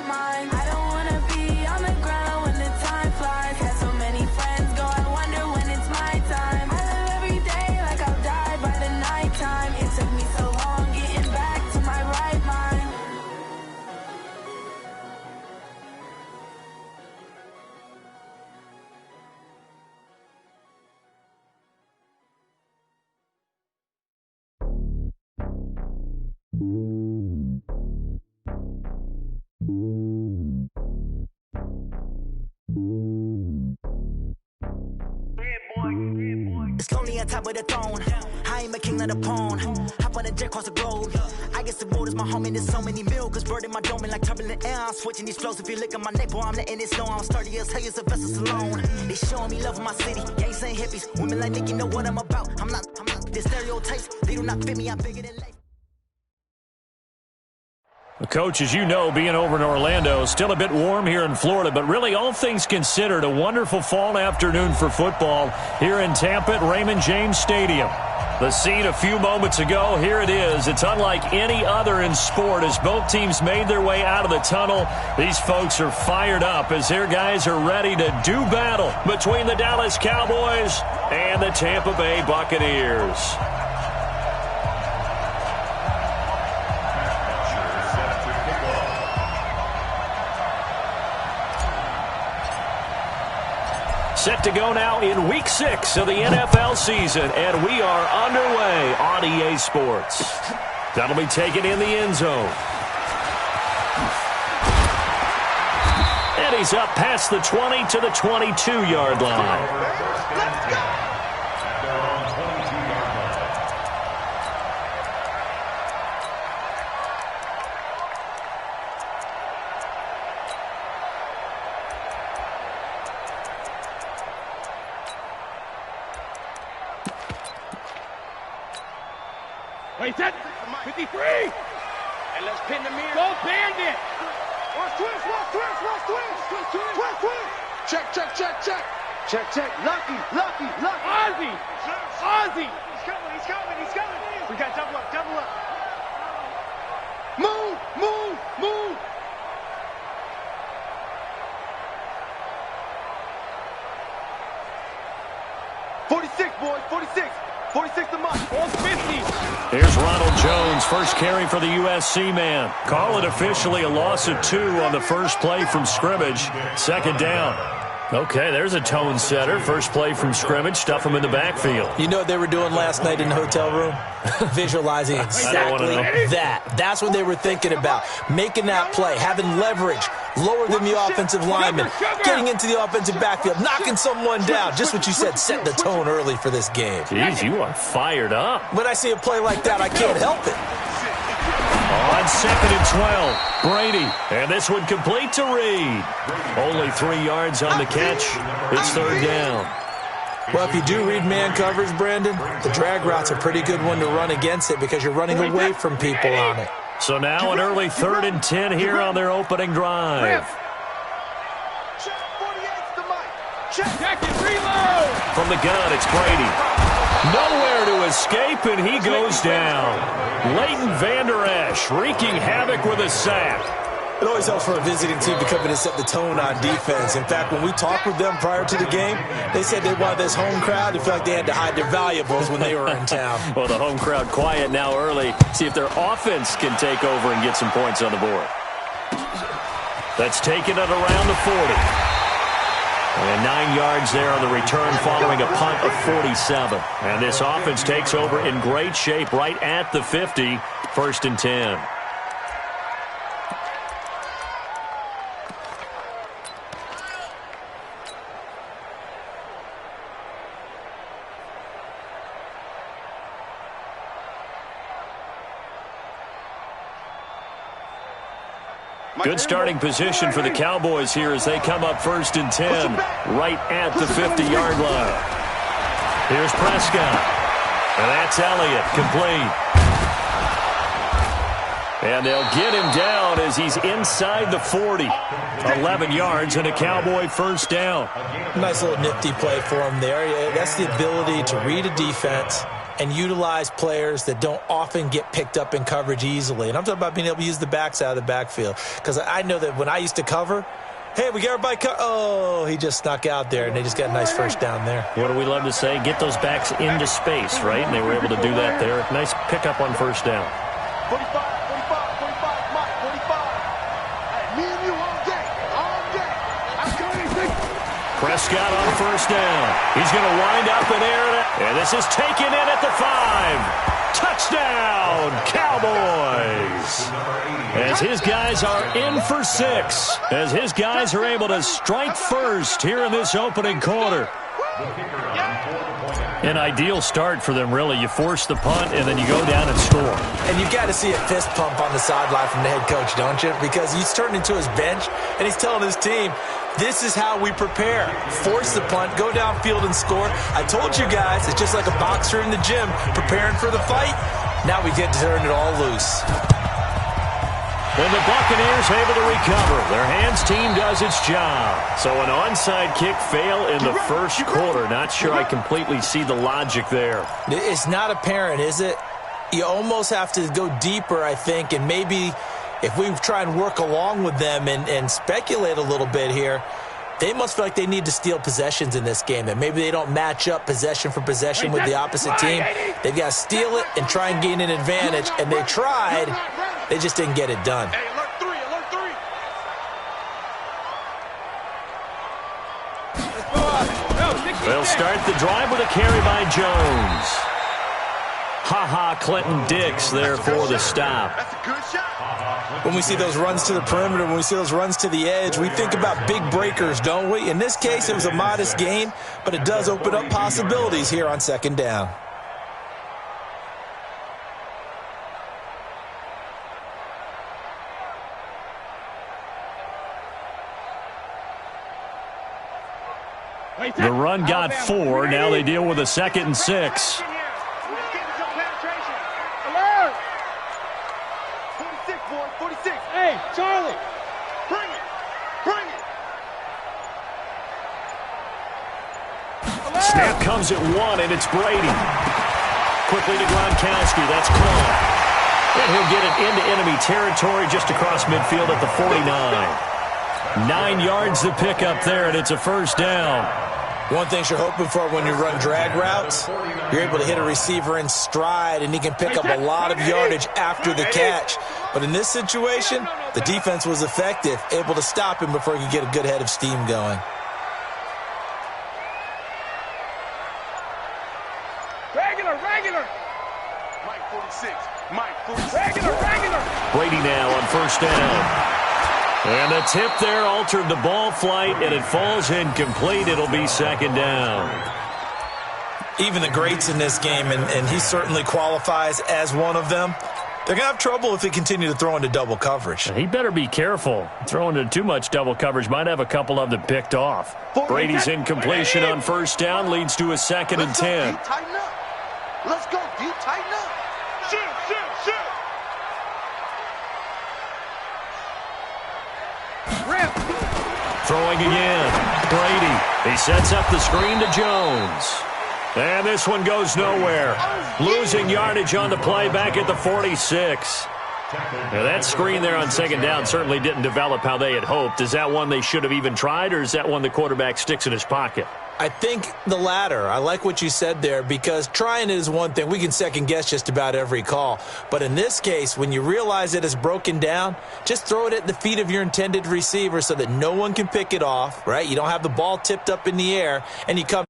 mind. I don't wanna be on the ground when the time flies. Had so many friends go, I wonder when it's my time. I live every day like I'll die by the nighttime. It took me so long getting back to my right mind. It's lonely on top of the throne. I ain't a king of the pawn. Hop on a jet across the globe. I guess the world is my home and there's so many milkers burning my dome and like turbulent air. I'm switching these flows. If you look at my neck, boy, I'm letting it snow. I'm sturdy as hell, as a vessel alone. They showing me love in my city. Gangs ain't hippies. Women like Nicki know what I'm about. I'm not the stereotypes. They do not fit me. I'm bigger than life. Coach, as you know, being over in Orlando, still a bit warm here in Florida, but really all things considered, a wonderful fall afternoon for football here in Tampa at Raymond James Stadium. The scene a few moments ago, here it is. It's unlike any other in sport as both teams made their way out of the tunnel. These folks are fired up as their guys are ready to do battle between the Dallas Cowboys and the Tampa Bay Buccaneers. Set to go now in Week 6 of the NFL season, and we are underway on EA Sports. That'll be taken in the end zone. And he's up past the 20 to the 22-yard line. Let's go! Wait, set. 53. And let's pin the mirror. Go Bandit. Watch twist, watch twist, watch twist. Twist, twist. Check, check, check, check. Check, check. Lucky, lucky, lucky. Ozzy. Ozzy. He's coming, he's coming, he's coming. We got double up, double up. Move, move, move. '46, boys, 46. 46 to Mike. All 50. Here's Ronald Jones, first carry for the USC man. Call it officially a loss of 2 on the first play from scrimmage. Second down. Okay, there's a tone setter. First play from scrimmage, stuff him in the backfield. You know what they were doing last night in the hotel room? Visualizing exactly that. That's what they were thinking about. Making that play, having leverage, lower than the offensive lineman, getting into the offensive backfield, knocking someone down. Just what you said, setting the tone early for this game. Jeez, you are fired up. When I see a play like that, I can't help it. On 2nd and 12, Brady. And this one complete to Reed. Only 3 yards on the catch. It's third down. Well, if you do read man coverage, Brandon, the drag route's a pretty good one to run against it because you're running away from people on it. So now an early 3rd and 10 here on their opening drive. Check 48 to Mike. Check it, reload. From the gun, it's Brady. Nowhere to escape, and he goes down. Leighton Vander Esch wreaking havoc with a sack. It always helps for a visiting team to come in and set the tone on defense. In fact, when we talked with them prior to the game, they said they wanted this home crowd to feel like they had to hide their valuables when they were in town. Well, the home crowd quiet now early. See if their offense can take over and get some points on the board. That's taken at around the 40. And 9 yards there on the return following a punt of 47. And this offense takes over in great shape right at the 50. 1st and 10. Good starting position for the Cowboys here as they come up 1st and 10 right at the 50-yard line. Here's Prescott. And that's Elliott, complete. And they'll get him down as he's inside the 40. 11 yards and a Cowboy first down. Nice little nifty play for him there. That's the ability to read a defense, and utilize players that don't often get picked up in coverage easily. And I'm talking about being able to use the backs out of the backfield. Because I know that when I used to cover, hey, we got everybody oh, he just snuck out there, and they just got a nice first down there. What do we love to say? Get those backs into space, right? And they were able to do that there. Nice pickup on first down. 45, 45, Mike, 45. Me and you all day, all day. I'm going to Prescott on first down. He's going to wind up in air, and this is taken in at the 5. Touchdown, Cowboys! As his guys are in for 6. As his guys are able to strike first here in this opening quarter. An ideal start for them, really. You force the punt, and then you go down and score. And you've got to see a fist pump on the sideline from the head coach, don't you? Because he's turned into his bench, and he's telling his team, this is how we prepare. Force the punt, go downfield and score. I told you guys, it's just like a boxer in the gym preparing for the fight. Now we get to turn it all loose. And the Buccaneers able to recover. Their hands team does its job. So an onside kick fail in the first quarter. Not sure I completely see the logic there. It's not apparent, is it? You almost have to go deeper, I think, and maybe if we try and work along with them and speculate a little bit here, they must feel like they need to steal possessions in this game. That maybe they don't match up possession for possession with the opposite team. They've got to steal it and try and gain an advantage, and they tried. They just didn't get it done. Hey, alert 3, alert 3. They'll start the drive with a carry by Jones. Clinton Dix there for the stop. That's a good shot. When we see those runs to the perimeter, when we see those runs to the edge, we think about big breakers, don't we? In this case, it was a modest gain, but it does open up possibilities here on second down. The run got 4. Now they deal with a 2nd and 6. 46, boy, 46. Hey, Charlie. Bring it. Bring it. Snap comes at 1, and it's Brady. Quickly to Gronkowski. That's caught. And he'll get it into enemy territory just across midfield at the 49. 9 yards to pick up there, and it's a first down. One thing you're hoping for when you run drag routes, you're able to hit a receiver in stride, and he can pick up a lot of yardage after the catch. But in this situation, the defense was effective, able to stop him before he could get a good head of steam going. Regular. Mike 46. Mike 46. Regular. Brady now on first down. And the tip there altered the ball flight, and it falls incomplete. It'll be second down. Even the greats in this game, and he certainly qualifies as one of them, they're going to have trouble if they continue to throw into double coverage. He better be careful. Throwing into too much double coverage might have a couple of them picked off. Brady's incompletion on first down leads to a 2nd and 10. D, tighten up. Let's go, D, tighten up. Shoot. Throwing again. Brady. He sets up the screen to Jones. And this one goes nowhere. Losing yardage on the play back at the 46. Now that screen there on second down certainly didn't develop how they had hoped. Is that one they should have even tried, or is that one the quarterback sticks in his pocket? I think the latter. I like what you said there, because trying it is one thing. We can second guess just about every call. But in this case, when you realize it is broken down, just throw it at the feet of your intended receiver so that no one can pick it off, right? You don't have the ball tipped up in the air, and you come